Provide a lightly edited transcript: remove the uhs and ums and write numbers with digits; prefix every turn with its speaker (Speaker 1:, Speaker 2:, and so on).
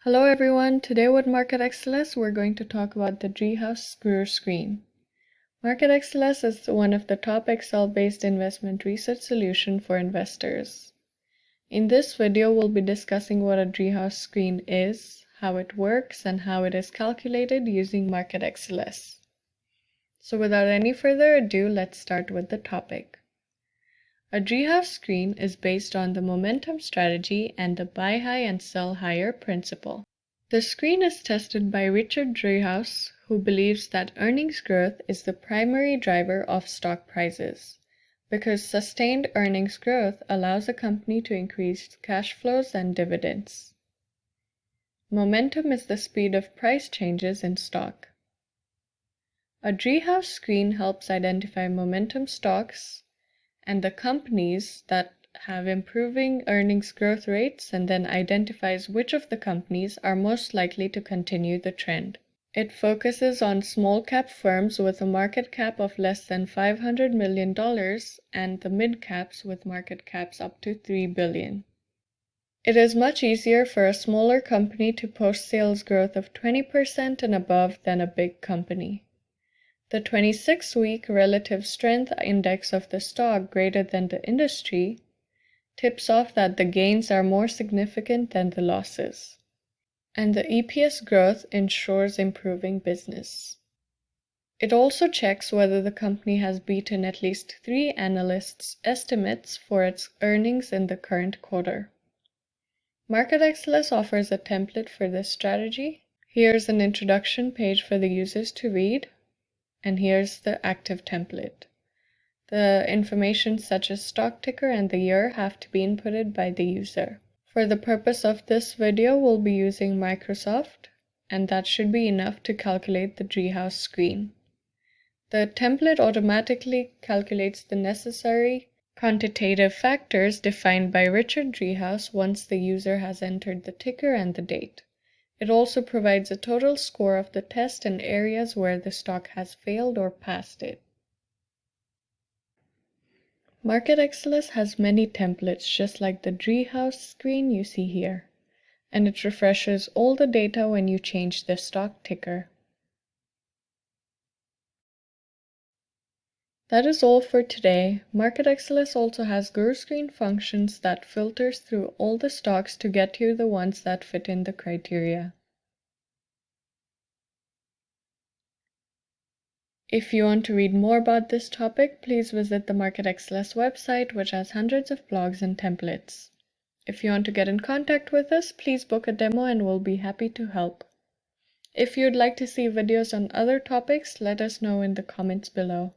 Speaker 1: Hello everyone, today with MarketXLS we're going to talk about the Driehaus Guru screen. MarketXLS is one of the top Excel-based investment research solution for investors. In this video we'll be discussing what a Driehaus screen is, how it works, and how it is calculated using MarketXLS. So without any further ado, let's start with the topic. A Driehaus screen is based on the momentum strategy and the buy high and sell higher principle. The screen is tested by Richard Driehaus, who believes that earnings growth is the primary driver of stock prices, because sustained earnings growth allows a company to increase cash flows and dividends. Momentum is the speed of price changes in stock. A Driehaus screen helps identify momentum stocks and the companies that have improving earnings growth rates, and then identifies which of the companies are most likely to continue the trend. It focuses on small cap firms with a market cap of less than $500 million and the mid caps with market caps up to $3 billion. It is much easier for a smaller company to post sales growth of 20% and above than a big company. The 26-week relative strength index of the stock greater than the industry tips off that the gains are more significant than the losses, and the EPS growth ensures improving business. It also checks whether the company has beaten at least 3 analysts' estimates for its earnings in the current quarter. MarketXLS offers a template for this strategy. Here's an introduction page for the users to read. And here's the active template. The information such as stock ticker and the year have to be inputted by the user. For the purpose of this video, we'll be using Microsoft, and that should be enough to calculate the Driehaus screen. The template automatically calculates the necessary quantitative factors defined by Richard Driehaus once the user has entered the ticker and the date. It also provides a total score of the test and areas where the stock has failed or passed it. MarketXLS has many templates just like the Driehaus screen you see here, and it refreshes all the data when you change the stock ticker. That is all for today. MarketXLS also has Guru screen functions that filters through all the stocks to get you the ones that fit in the criteria. If you want to read more about this topic, please visit the MarketXLS website, which has hundreds of blogs and templates. If you want to get in contact with us, please book a demo and we'll be happy to help. If you'd like to see videos on other topics, let us know in the comments below.